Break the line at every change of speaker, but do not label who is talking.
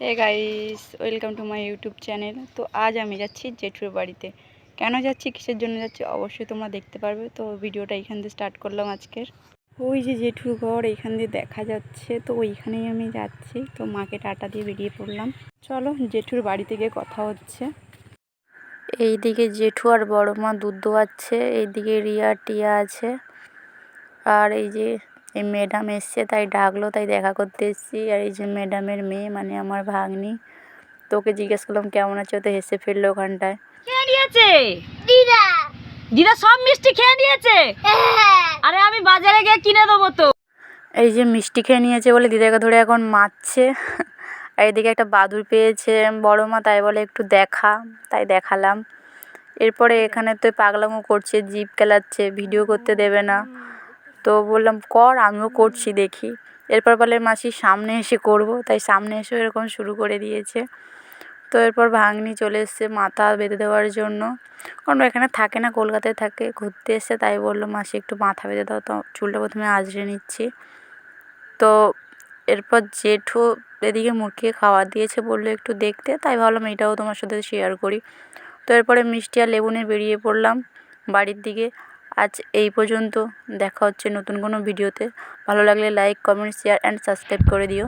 Hey guys, welcome to my YouTube channel. তো আজ আমি যাচ্ছি জেঠুর বাড়িতে। কেন যাচ্ছি, কিসের জন্য যাচ্ছি, অবশ্যই তোমরা দেখতে পারবে। তো ভিডিওটা এইখান দিয়ে স্টার্ট করলাম আজকের। ওই যে জেঠুর ঘর এইখান দিয়ে দেখা যাচ্ছে, তো ওইখানেই আমি যাচ্ছি। তো মাকে টাটা দিয়ে বেরিয়ে পড়লাম। চলো জেঠুর বাড়িতে গিয়ে কথা হচ্ছে। এইদিকে জেঠু আর বড় মা দুধ দোয়াচ্ছে, এইদিকে রিয়া টিয়া আছে, আর এই যে এই ম্যাডাম এসছে, তাই ডাকলো, তাই দেখা করতে এসেছি। আর এই যে ম্যাডামের মেয়ে মানে আমার ভাগ্নি। তো ওকে জিজ্ঞেস করলাম কেমন আছে, তো হেসে ফেললো ওখানটায়।
খেয়ে নিয়েছে দিদা, দিদা সব মিষ্টি খেয়ে নিয়েছে। আরে আমি বাজারে গিয়ে কিনে দেবো তো।
এই যে মিষ্টি খেয়ে নিয়েছে বলে দিদাকে ধরে এখন মারছে। আর এদিকে একটা বাদুড় পেয়েছে বড় মা, তাই বলে একটু দেখা, তাই দেখালাম। এরপরে এখানে তো পাগলামো করছে, জিভ কেলাচ্ছে, ভিডিও করতে দেবে না। তো বললাম কর, আমিও করছি দেখি। এরপর বলে মাসি সামনে এসে করব, তাই সামনে এসে এরকম শুরু করে দিয়েছে। তো এরপর ভাগ্নি চলে এসছে মাথা বেঁধে দেওয়ার জন্য, কারণ এখানে থাকে না, কলকাতায় থাকে, ঘুরতে এসছে, তাই বললো মাসি একটু মাথা বেঁধে দাও। তো চুলটা প্রথমে আঁচড়ে নিচ্ছি। তো এরপর জেঠু এদিকে মুরগিকে খাবার দিয়েছে, বললো একটু দেখতে, তাই ভাবলাম এটাও তোমার সাথে শেয়ার করি। তো এরপরে মিষ্টি আর লেবু নিয়ে বেরিয়ে পড়লাম বাড়ির দিকে। আজ এই পর্যন্ত, দেখা হচ্ছে নতুন কোনো ভিডিওতে। ভালো লাগলে like, comment, share and subscribe করে দিও।